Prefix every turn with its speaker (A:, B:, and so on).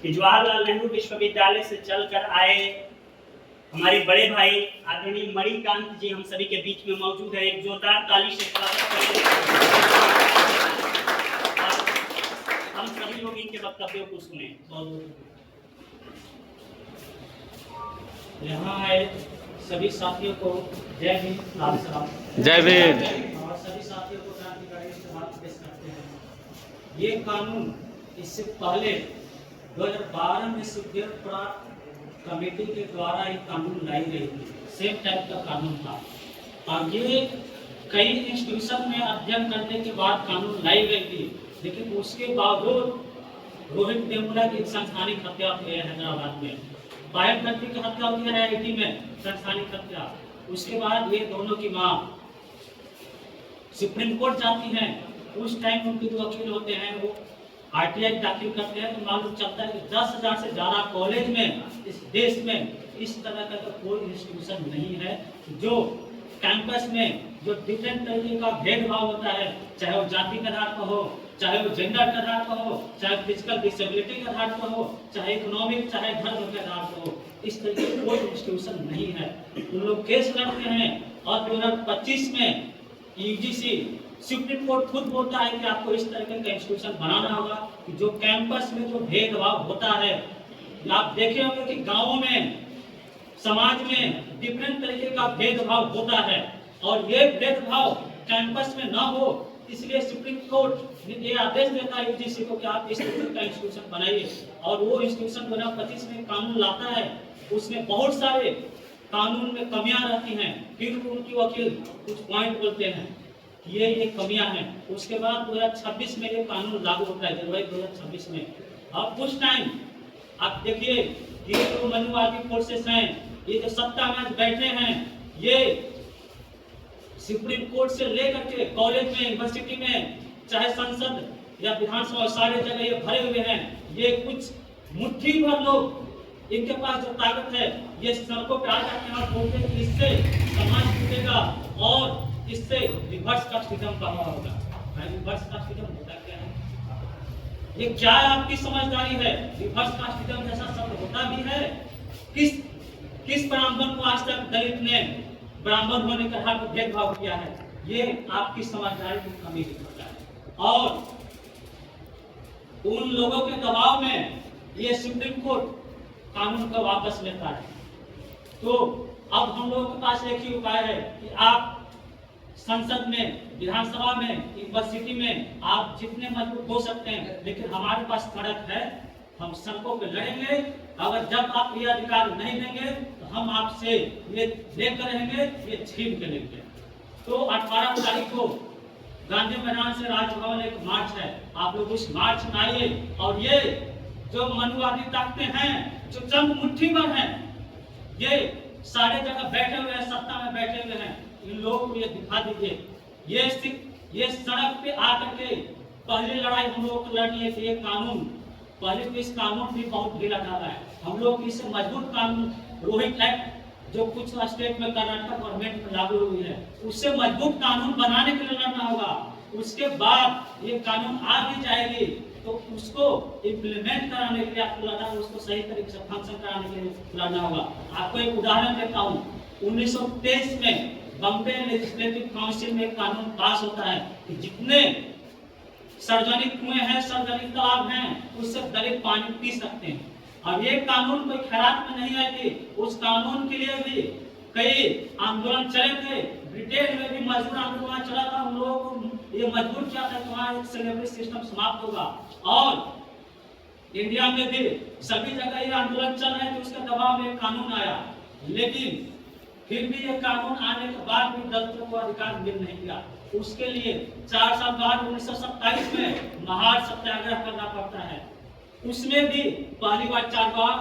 A: कि जवाहरलाल नेहरू विश्वविद्यालय से चलकर आए हमारे बड़े भाई आदरणीय मणिकांत जी हम सभी के बीच में मौजूद है। एक जोरदार ताली से स्वागत करें। हम सभी लोग इनके वक्तव्यों को सुने। यहाँ आए सभी साथियों को जय हिंद, लाल सलाम।
B: जय भीम।
A: और सभी साथियों को क्रांतिकारी इस्तेमाल पेश करते हैं। ये कानून इससे पहले 2012 में सुप्रीम कोर्ट कमेटी के द्वारा एक कानून लाई गई थी, सेम टाइप का कानून था और ये कई इंस्टीट्यूशन में अध्ययन करने के बाद कानून लाई गई थी, लेकिन उसके बावजूद रोहित वेमुला की संस्थानिक हत्या हुई है हैदराबाद में, पायल व्यक्ति की हत्या हुई है IIT में संस्थानिक हत्या। उसके बाद ये दोनों की मां सुप्रीम कोर्ट जाती हैं, उस टाइम उनके जो वकील होते हैं वो RTI दाखिल करते हैं, तो मालूम चलता है कि 10,000 से ज्यादा कॉलेज में इस देश में इस तरह का तो कोई इंस्टीट्यूशन नहीं है जो कैंपस में जो डिफरेंट तरीके का भेदभाव होता है, चाहे वो जाति के आधार पर हो, चाहे वो जेंडर के आधार पर हो, चाहे फिजिकल डिसेबिलिटी के आधार पर हो, चाहे इकोनॉमिक, चाहे धर्म के आधार पर हो, इस तरीके का कोई इंस्टीट्यूशन नहीं है। उन लोग केस लड़ते हैं और 2025 में UGC सुप्रीम कोर्ट खुद बोलता है कि आपको इस तरह का इंस्टीट्यूशन बनाना होगा कि जो कैंपस में जो भेदभाव होता है, आप देखे होंगे कि गांवों में, समाज में डिफरेंट तरीके का भेदभाव होता है और ये भेदभाव कैंपस में ना हो, इसलिए सुप्रीम कोर्ट ये आदेश देता है UGC को कि आप इस तरह का इंस्टीट्यूशन बनाइए। और वो इंस्टीट्यूशन 2025 में कानून लाता है, उसमें बहुत सारे कानून में कमियां रहती हैं, फिर उनकी वकील कुछ पॉइंट बोलते हैं ये कमियां हैं। उसके बाद 2026 में ये कानून लागू होता है, जनवरी 2026 में। अब कुछ टाइम आप देखिए ये जो मनुवादी फोर्सेस हैं, ये जो सत्ता में बैठे हैं, ये सुप्रीम कोर्ट से लेकर के कॉलेज में, यूनिवर्सिटी में, चाहे संसद या विधानसभा, सारे जगह ये भरे हुए हैं। ये कुछ मुट्ठी भर लोग, इनके पास जो ताकत है, ये सड़कों पे आ जाते हैं और बोलते हैं कि इससे समाज टूटेगा और इससे रिवर्स कास्टिज्म कहा होगा। रिवर्स कास्टिज्म होता क्या है? ये क्या आपकी समझदारी है? रिवर्स कास्टिज्म जैसा शब्द होता भी है? किस ब्राह्मण को आज तक दलित ने ब्राह्मण होने के आधार पर भेदभाव किया है? ये आपकी समझदारी की कमी दिखाता है। और उन लोगों के दबाव में ये सुप्रीम कोर्ट कानून को वापस लेता है। तो अब हम लोगों के पास एक ही उपाय है कि आप संसद में, विधानसभा में, यूनिवर्सिटी में आप जितने मजबूत हो सकते हैं, लेकिन हमारे पास सड़क है, हम सड़कों पे लड़ेंगे। अगर जब आप ये अधिकार नहीं देंगे तो हम आपसे ये लेकर रहेंगे, ये छीन के लेंगे। तो 18 तारीख को गांधी मैदान से राजभवन एक मार्च है, आप लोग उस मार्च में आइए और ये जो मनुवादी ताकतें हैं, जो चंद मुट्ठी भर हैं, ये सारे जगह बैठे हुए हैं, सत्ता में बैठे हुए हैं, इन लोगों को ये दिखा दीजिए। ये सड़क पे आकर के पहली लड़ाई हम लोग को लड़नी है कि ये कानून, पहले तो इस कानून भी बहुत ढीला ढाला है, हम लोग इससे मजबूत कानून, रोहित एक्ट जो कुछ स्टेट में कर्नाटक गवर्नमेंट में लागू हुई है, उससे मजबूत कानून बनाने के लिए लड़ना होगा। उसके बाद ये कानून आ भी जाएगी तो उसको इम्प्लीमेंट कराने के लिए आपको लड़ना, उसको सही तरीके से फंक्शन कराने के लिए लड़ना होगा। आपको एक उदाहरण देता हूँ, 1923 में बॉम्बे लेजिस्लेटिव काउंसिल में एक कानून पास होता है कि जितने सार्वजनिक कुएं हैं, सार्वजनिक तालाब हैं, उससे दलित पानी पी सकते हैं। अब ये कानून कोई खैरात में नहीं आई थी, उस कानून के लिए भी कई आंदोलन चले थे। ब्रिटेन में भी मजबूर आंदोलन चला था, उन लोगों को ये मजबूर किया था कि वहाँ एक स्लेवरी सिस्टम समाप्त होगा। और इंडिया में भी सभी जगह ये आंदोलन चल रहे थे, उसके दबाव में कानून आया, लेकिन फिर भी ये कानून आने के बाद भी दलितों को अधिकार मिल नहीं गया। उसके लिए 4 साल बाद 1927 में महार सत्याग्रह करना पड़ता है। उसमें भी पहली बार 4 बार